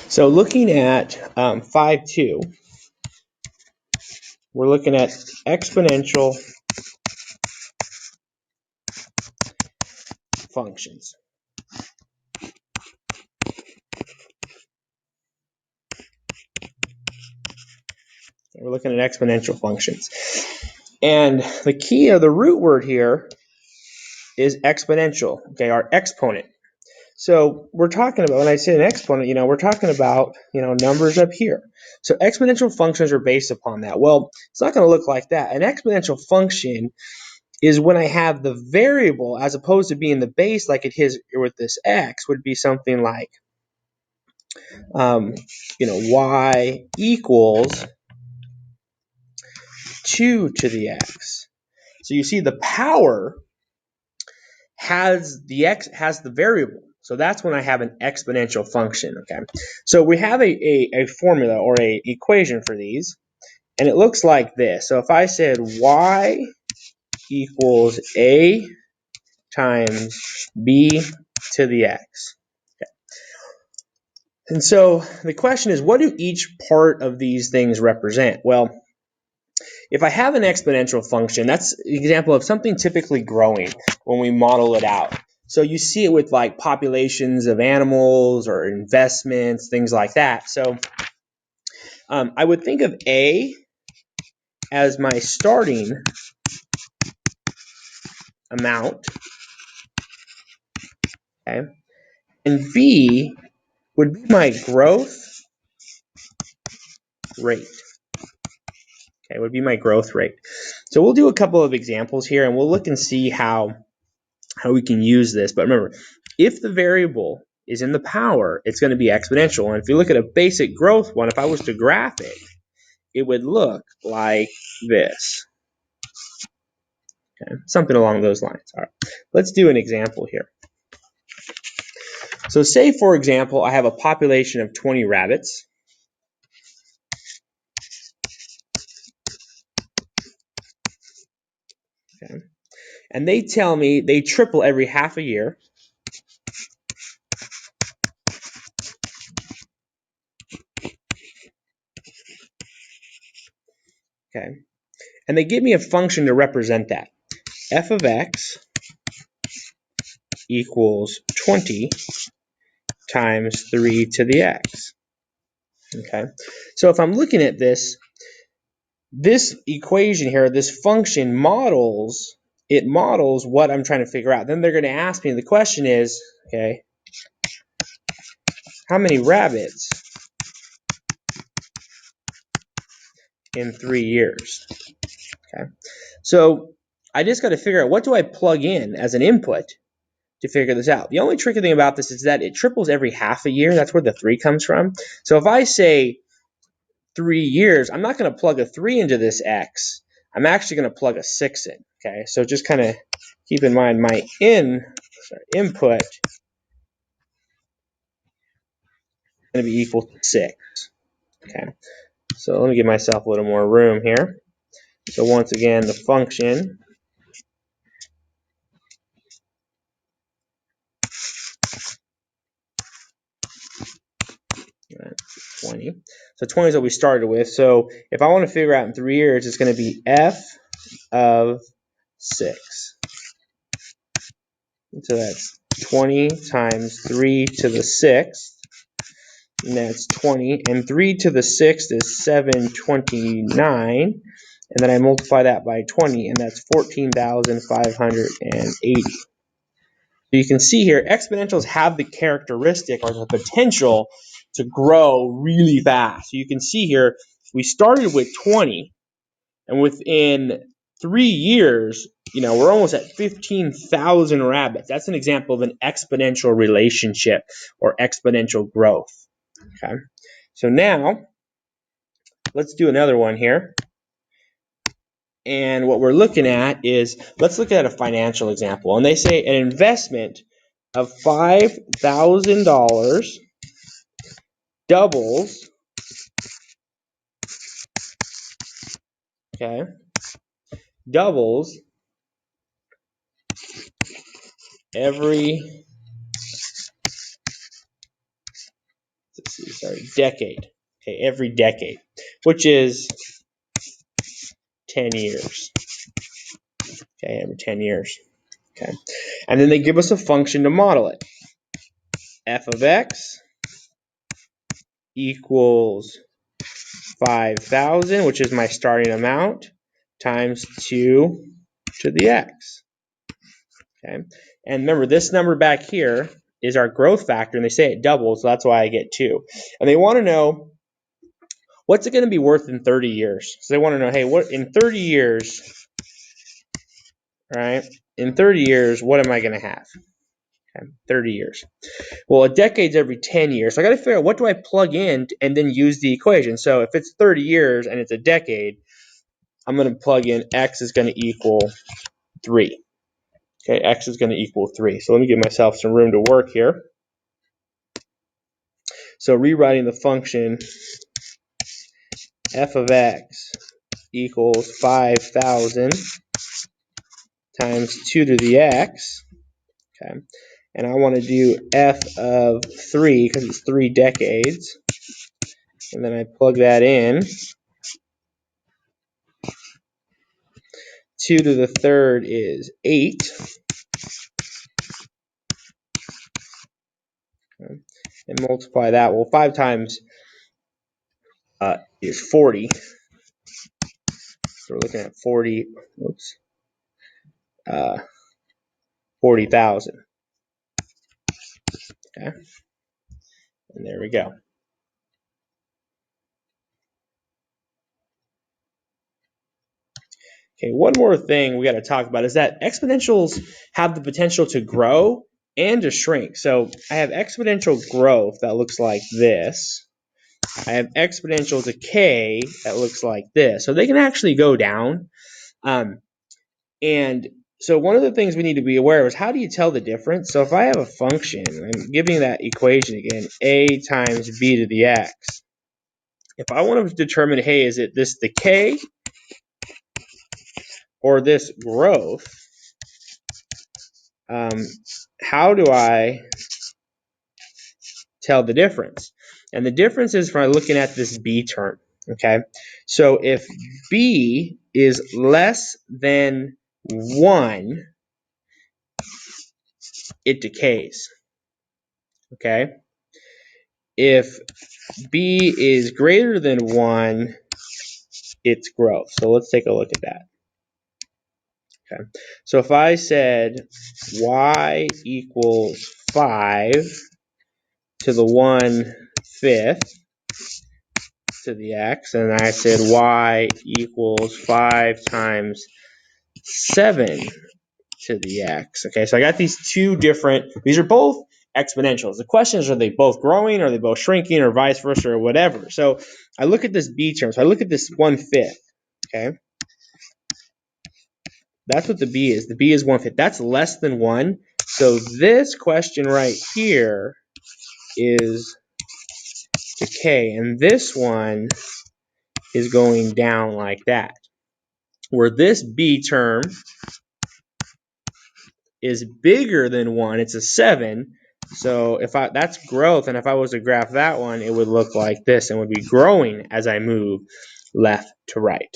So looking at 5.2, we're looking at exponential functions. We're looking at exponential functions. And the key of the root word here is exponential, okay, our exponent. So we're talking about, when I say an exponent, we're talking about, numbers up here. So exponential functions are based upon that. Well, it's not going to look like that. An exponential function is when I have the variable, as opposed to being the base like it is with this x, would be something like, y equals 2 to the x. So you see the power has the variable. So that's when I have an exponential function, okay? So we have a formula or a equation for these, and it looks like this. So if I said y equals a times b to the x. Okay. And so the question is, what do each part of these things represent? Well, if I have an exponential function, that's an example of something typically growing when we model it out. So you see it with like populations of animals or investments, things like that. So I would think of A as my starting amount, okay, and B would be my growth rate. Okay, would be my growth rate. So we'll do a couple of examples here, and we'll look and see how we can use this. But remember, if the variable is in the power, it's going to be exponential. And if you look at a basic growth one, if I was to graph it, it would look like this. Okay, something along those lines. All right, let's do an example here. So say, for example, I have a population of 20 rabbits. Okay. And they tell me they triple every half a year. Okay. And they give me a function to represent that. F of x equals 20 times 3 to the x. Okay. So if I'm looking at this equation here, this function models what I'm trying to figure out. Then they're going to ask me, the question is, okay, how many rabbits in 3 years? Okay. So I just got to figure out, what do I plug in as an input to figure this out? The only tricky thing about this is that it triples every half a year. That's where the 3 comes from. So if I say 3 years, I'm not going to plug a 3 into this x. I'm actually going to plug a 6 in. Okay, so just kind of keep in mind my input is going to be equal to 6. Okay, so let me give myself a little more room here. So once again, the function right, 20. So 20 is what we started with. So if I want to figure out in 3 years, it's going to be f of 6. So that's 20 times 3 to the 6th. And that's 20. And 3 to the 6th is 729. And then I multiply that by 20, and that's 14,580. So you can see here, exponentials have the characteristic or the potential to grow really fast. So you can see here, we started with 20, and within 3 years, we're almost at 15,000 rabbits. That's an example of an exponential relationship or exponential growth. Okay, so now let's do another one here. And what we're looking at is, let's look at a financial example. And they say an investment of $5,000 doubles, okay, doubles every decade. Okay, every decade, which is 10 years. Okay, every 10 years. Okay, and then they give us a function to model it. F of x equals 5,000, which is my starting amount, times 2 to the x. Okay, and remember this number back here is our growth factor, and they say it doubles, so that's why I get 2. And they want to know, what's it going to be worth in 30 years? So they want to know, hey, what in 30 years, right? In 30 years, what am I going to have? Okay, 30 years. Well, a decade's every 10 years. So I got to figure out, what do I plug in and then use the equation? So if it's 30 years and it's a decade, I'm going to plug in x is going to equal 3. Okay, x is going to equal 3. So let me give myself some room to work here. So rewriting the function, f of x equals 5,000 times 2 to the x. Okay, and I want to do f of 3 because it's 3 decades. And then I plug that in. 2 to the third is 8. Okay, and multiply that. Well, 5 times is 40. So we're looking at 40,000. Okay, and there we go. Okay, one more thing we got to talk about is that exponentials have the potential to grow and to shrink. So I have exponential growth that looks like this. I have exponential decay that looks like this. So they can actually go down. And so one of the things we need to be aware of is, how do you tell the difference? So if I have a function, I'm giving that equation again, a times b to the x. If I want to determine, hey, is it this decay or this growth, how do I tell the difference? And the difference is by looking at this b term. Okay, so if b is less than 1, it decays. Okay, if b is greater than 1, it's growth. So let's take a look at that. Okay, so if I said y equals 5 to the 1/5 to the x, and I said y equals 5 times 7 to the x. Okay, so I got these two different, these are both exponentials. The question is, are they both growing, are they both shrinking, or vice versa, or whatever? So I look at this b term, so I look at this 1/5, okay? That's what the b is. The b is 1/5. That's less than 1. So this question right here is decay, and this one is going down like that. Where this b term is bigger than 1, it's a 7. So if that's growth, and if I was to graph that one, it would look like this and would be growing as I move left to right.